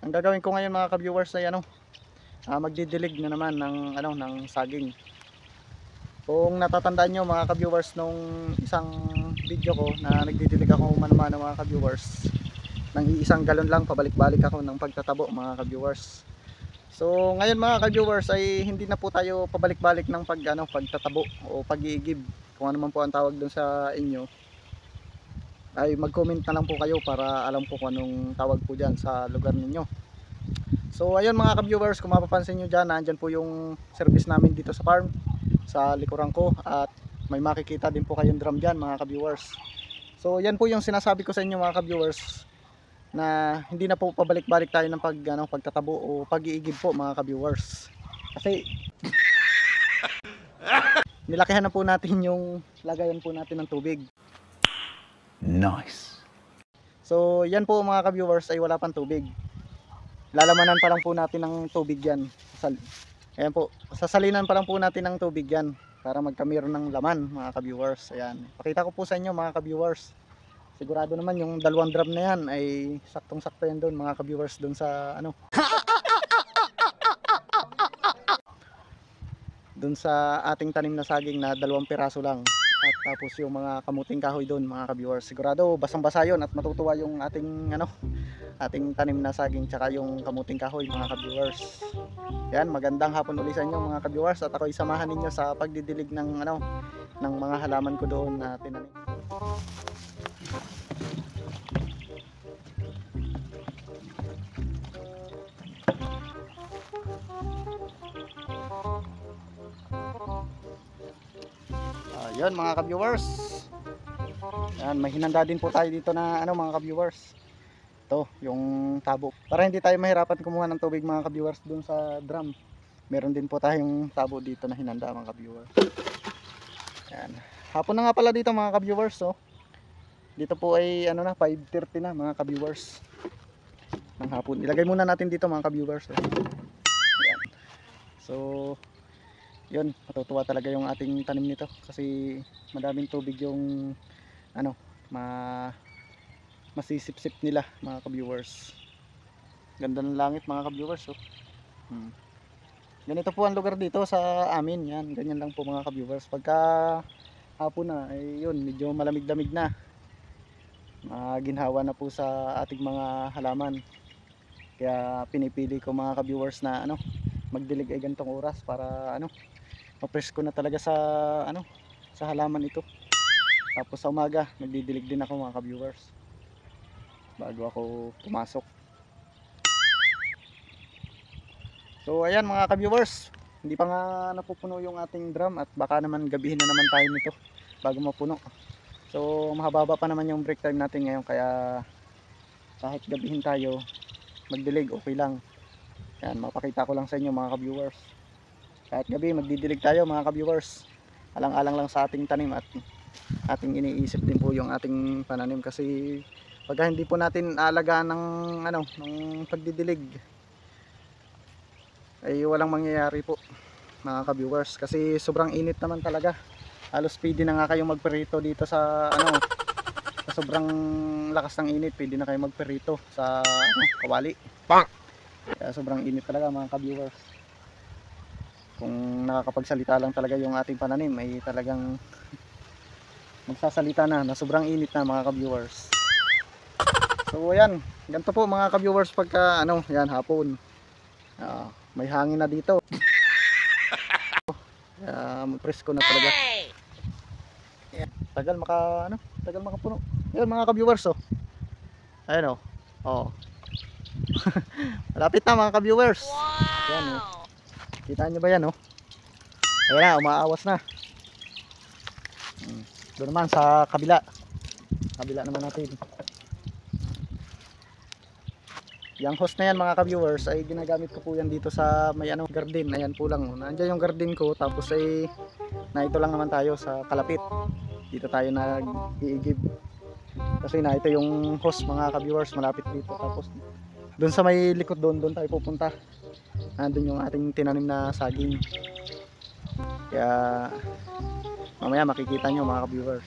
Ang gagawin ko ngayon mga ka-viewers ay magdidilig na naman ng saging. Kung natatandaan nyo mga ka-viewers, nung isang video ko na nagdidilig ako mano-mano mga ka-viewers, ng iisang galon lang, pabalik-balik ako ng pagtatabo mga ka-viewers. So ngayon mga ka-viewers ay hindi na po tayo pabalik-balik ng pagtatabo o pag-iigib, kung ano man po ang tawag doon sa inyo. Ay mag-comment na lang po kayo para alam ko kung anong tawag po dyan sa lugar ninyo. So ayun mga ka-viewers, kung mapapansin nyo dyan, nandyan po yung service namin dito sa farm, sa likuran ko, at may makikita din po kayong drum dyan mga ka-viewers. So yan po yung sinasabi ko sa inyo mga ka-viewers, na hindi na po pabalik-balik tayo ng pagtatabo o pag-iigib po mga ka-viewers. Kasi nilakihan na po natin yung lagayan po natin ng tubig. Nice. So yan po mga ka-viewers ay wala pang tubig. Lalamanan pa lang po natin ng tubig yan. Ayan po, sasalinan pa lang po natin ng tubig yan para magkamero ng laman mga ka-viewers. Ayan, pakita ko po sa inyo mga ka-viewers. Sigurado naman yung dalawang drum na yan ay saktong-sakto yan doon mga ka-viewers, doon sa doon sa ating tanim na saging na 2 piraso lang. At tapos yung mga kamuting kahoy doon mga ka-viewers. Sigurado basang-basa yun at matutuwa yung ating tanim na saging tsaka yung kamuting kahoy mga ka-viewers. Yan, magandang hapon ulit sa inyo mga ka-viewers, at ako'y samahan ninyo sa pagdidilig ng mga halaman ko doon na tinanim. Ayun mga ka-viewers. Yan, may hinanda din po tayo dito na mga ka-viewers. Ito, yung tabo. Para hindi tayo mahirapan kumuha ng tubig mga ka-viewers dun sa drum. Meron din po tayong tabo dito na hinanda mga ka-viewers. Yan. Hapon na nga pala dito mga ka-viewers, oh. Dito po ay 5:30 na mga ka-viewers ng hapon. Ilagay muna natin dito mga ka-viewers, oh. Yan. So yun, matutuwa talaga yung ating tanim nito kasi madaming tubig yung masisip-sip nila mga ka-viewers. Ganda ng langit mga ka-viewers, oh. Ganito po ang lugar dito sa amin. Yan, ganyan lang po mga ka-viewers. Pagka hapon na ay yun, medyo malamig-lamig na, ginhawa na po sa ating mga halaman. Kaya pinipili ko mga ka-viewers na magdilig ay ganitong oras para mapresko na talaga sa halaman ito. Tapos sa umaga nagdidilig din ako mga ka-viewers bago ako pumasok. So ayan mga ka-viewers, hindi pa nga napupuno yung ating drum at baka naman gabihin na naman tayo nito bago mapuno. So mahababa pa naman yung break time natin ngayon, kaya kahit gabihin tayo magdilig okay lang. Yan, mapakita ko lang sa inyo mga ka-viewers. Kahit gabi magdidilig tayo mga ka-viewers, alang-alang lang sa ating tanim at ating iniisip din po yung ating pananim. Kasi pagka hindi po natin aalagaan ng pagdidilig ay walang mangyayari po mga ka-viewers, kasi sobrang init naman talaga. Halos pwede na nga kayong magperito dito sa sa sobrang lakas ng init, pwede na kayong magperito sa kawali. Kaya sobrang init talaga mga ka-viewers. Kung nakakapagsalita lang talaga yung ating pananim ay talagang magsasalita na sobrang init na mga ka-viewers. So ayan, ganito po mga ka-viewers pagka yan hapon. May hangin na dito. Presko na talaga. Ayan, tagal makapuno. Ayan mga ka-viewers, oh. Ayan, oh. Oh. Malapit na mga ka-viewers. Ayan, oh. Kita nyo ba yan, oh? Ayan na, umaawas na. Doon naman sa kabila naman natin. Yung hose na yan mga ka-viewers ay ginagamit ko po yan dito sa may garden. Ayan po lang, nandiyan yung garden ko. Tapos ay na ito lang naman tayo sa kalapit. Dito tayo nag-iigib kasi na ito yung hose mga ka-viewers, malapit dito. Tapos doon sa may likod doon tayo pupunta. Nandun yung ating tinanim na saging. Kaya mamaya makikita nyo mga ka-viewers.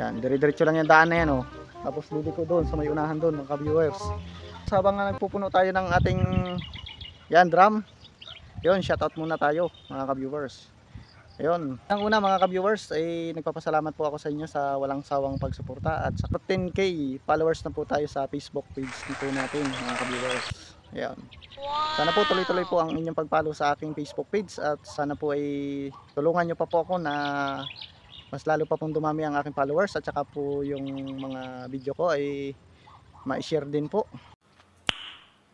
Yan, dire-diretso lang yung daan na yan, oh. Tapos dito ko doon sa may unahan doon mga ka-viewers. shoutout habang nagpupuno tayo ng ating yan drum. Yun, shoutout muna tayo mga ka-viewers. Ayun, ang una mga ka-viewers ay nagpapasalamat po ako sa inyo sa walang sawang pagsuporta at sa 10k followers na po tayo sa Facebook page nito natin mga ka-viewers. Ayun. Sana po tuloy-tuloy po ang inyong pag-follow sa aking Facebook page at sana po ay tulungan nyo pa po ako na mas lalo pa pong dumami ang aking followers at saka po yung mga video ko ay ma-share din po.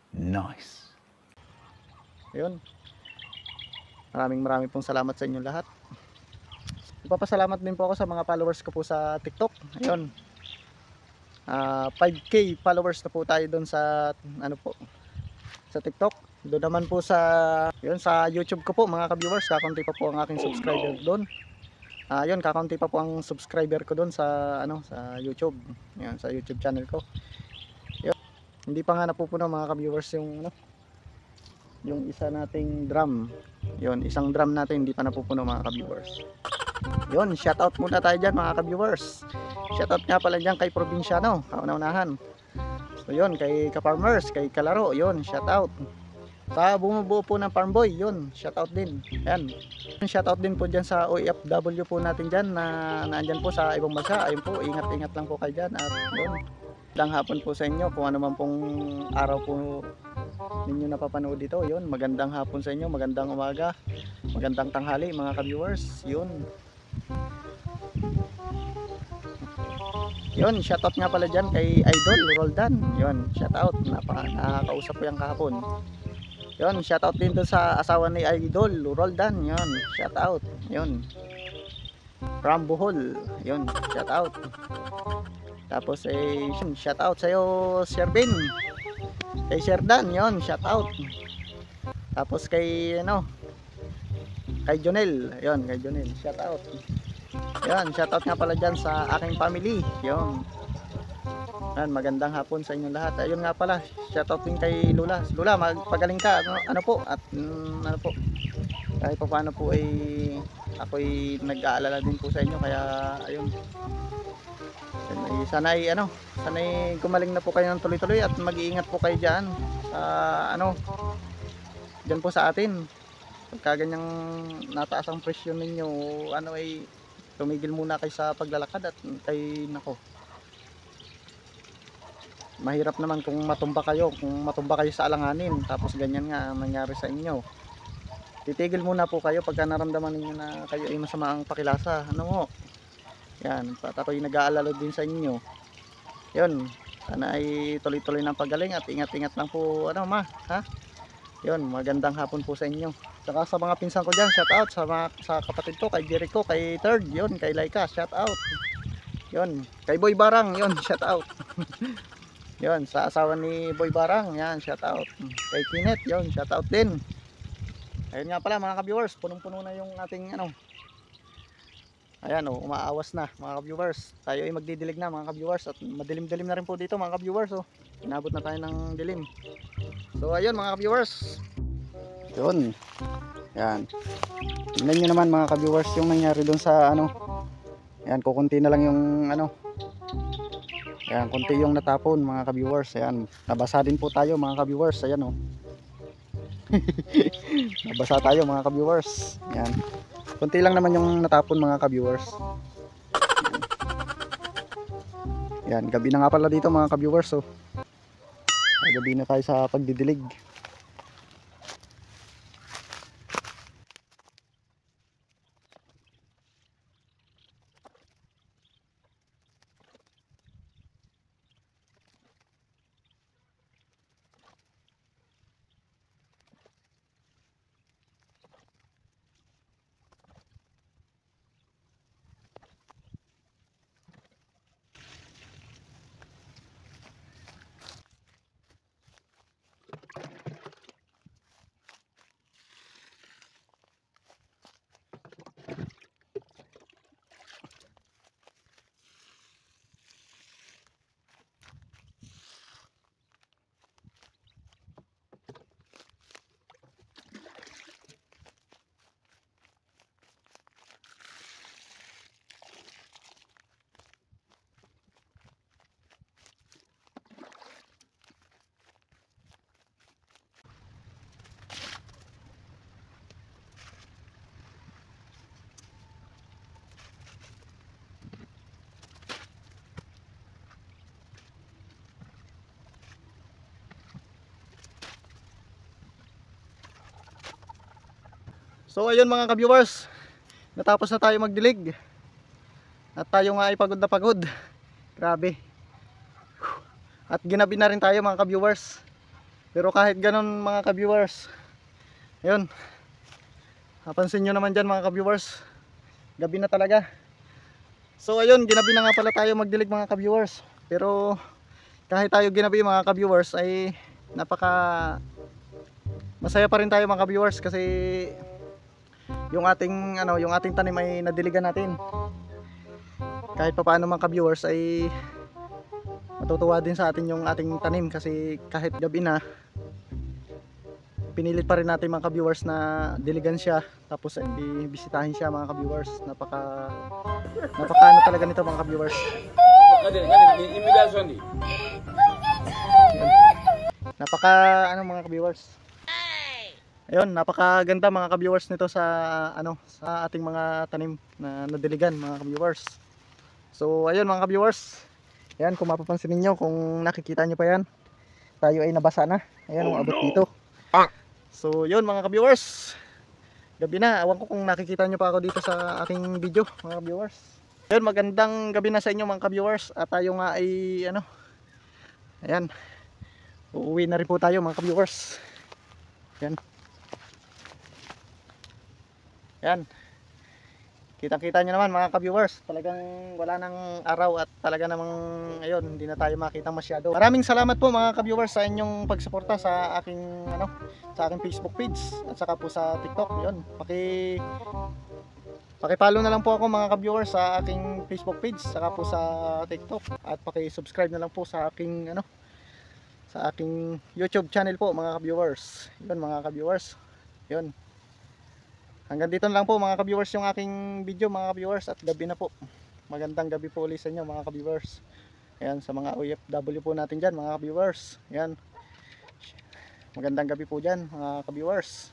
Nice. Ayun. Maraming pong salamat sa inyo lahat. Ipapasalamat din po ako sa mga followers ko po sa TikTok. Ayun. 5k followers na po tayo doon sa ano po sa TikTok. Doon naman po sa yun sa YouTube ko po mga ka-viewers, kakaunti pa po ang aking subscriber doon. Yun, kakaunti pa po ang subscriber ko doon sa ano sa YouTube. Yan, sa YouTube channel ko. Yun. Hindi pa nga napupuno mga ka-viewers yung ano yung isa nating drum. Yun, isang drum natin hindi pa napupuno mga ka-viewers. Yun, shoutout muna tayo dyan mga ka-viewers. Shoutout nga pala dyan kay Probinsyano, kauna-unahan. So yun, kay ka-farmers, kay kalaro, yun, shoutout. Sa bumubuo po ng farm boy, yun, shoutout din. Yan. Shoutout din po dyan sa OFW po natin dyan na nandyan po sa ibang bansa. Ayun po, ingat-ingat lang po kayo dyan. At yun, lang hapon po sa inyo kung ano man pong araw po ninyo napapanood dito. Yun, magandang hapon sa inyo, magandang umaga, magandang tanghali mga ka-viewers. Yun. Yun, shoutout nga pala dyan kay Idol Roldan. Yun, shoutout, nakakausap ko yung kahapon. Yun, shoutout din doon sa asawa ni Idol Roldan. Yun, shoutout. Yun, from Bohol. Yun, shoutout. Tapos shoutout sa'yo Sir Ben, kay Sir Dan. Yun, shoutout. Tapos kay kay Jonel. Yun, kay Jonel, shoutout. Yun, shoutout nga pala dyan sa aking family. Yun. Yan, magandang hapon sa inyong lahat. Ayun nga pala, shoutout din kay Lula. Lula, magpagaling ka. Ano po? At ano po? Kahit pa paano po ay ako'y nag-aalala din po sa inyo. Kaya ayun. Sana'y sana'y gumaling na po kayo ng tuloy-tuloy at mag-iingat po kayo diyan sa diyan po sa atin. Pagka ganyang nataas ang presyo ninyo, ay tumigil muna kayo sa paglalakad at kay mahirap naman kung matumba kayo sa alanganin tapos ganyan nga ang nangyari sa inyo. Titigil muna po kayo pagka naramdaman niyo na kayo ay masama ang pakilasa. Yan, ako'y nag-aalala din sa inyo. Yun, sana ay tuloy-tuloy ng pagaling at ingat-ingat lang po Yun, magandang hapon po sa inyo. Saka sa mga pinsan ko dyan, shout out sa kapatid ko, kay Jericho, kay Third, yun, kay Laika, shout out. Yun, kay Boy Barang, yun, shout out. Yun, sa asawa ni Boy Barang, yan, shout out. Kay Kinet, yun, shout out din. Ayun nga pala mga ka-viewers, punong-puno na yung ating ayan umaawas na mga ka-viewers. Tayo ay magdidilig na mga ka-viewers at madilim-dilim na rin po dito mga ka-viewers. Inabot na tayo ng dilim. So ayun mga ka-viewers. Yun. Yan. Tingnan nyo naman mga ka-viewers yung nangyari doon sa Ayan, kukunti na lang yung Ayan, kunti yung natapon mga ka-viewers. Ayan, nabasa din po tayo mga ka-viewers. Ayan nabasa tayo mga ka-viewers. Ayan. Kunti lang naman yung natapon mga ka-viewers. Ayan, gabi na nga pala dito mga ka-viewers. Gabi na tayo sa pagdidilig. So ayun mga ka-viewers, natapos na tayo magdilig. At tayo nga ay pagod na pagod. Grabe. At ginabi na rin tayo mga ka-viewers. Pero kahit ganun mga ka-viewers, ayun, napansin nyo naman dyan mga ka-viewers, gabi na talaga. So ayun, ginabi na nga pala tayo magdilig mga ka-viewers. Pero kahit tayo ginabi mga ka-viewers ay masaya pa rin tayo mga ka-viewers kasi yung ating tanim ay nadiligan natin. Kahit pa paano mga ka-viewers ay matutuwa din sa atin yung ating tanim kasi kahit gabi na, pinilit pa rin natin mga ka-viewers na diligan siya, tapos bisitahin siya mga ka-viewers. Napaka ano talaga nito mga ka-viewers. Napaka ano mga ka-viewers. Ayun, napakaganda mga ka-viewers nito sa sa ating mga tanim na nadiligan mga ka-viewers. So ayun mga ka-viewers, ayan, kung mapapansin niyo, kung nakikita niyo pa yan, tayo ay nabasa na. Ayan, umabot dito. So yun mga ka-viewers, gabi na. Awan ko kung nakikita niyo pa ako dito sa aking video mga ka-viewers. Ayun, magandang gabi na sa inyo mga ka-viewers. At tayo nga ay ayan, uuwi na rin po tayo mga ka-viewers. Ayan. Ayan, kitang-kita nyo naman mga ka-viewers, talagang wala nang araw at talaga namang ayun, hindi na tayo makita masyado. Maraming salamat po mga ka-viewers sa inyong pagsuporta sa aking sa aking Facebook page at saka po sa TikTok. Yun, paki-follow na lang po ako mga ka-viewers sa aking Facebook page saka po sa TikTok, at paki-subscribe na lang po sa aking sa aking YouTube channel po mga ka-viewers. Yun mga ka-viewers. Yun. Hanggang dito na lang po mga ka-viewers yung aking video mga ka-viewers, at gabi na po. Magandang gabi po ulit sa inyo mga ka-viewers. Ayan, sa mga OFW po natin dyan mga ka-viewers. Ayan, magandang gabi po dyan mga ka-viewers.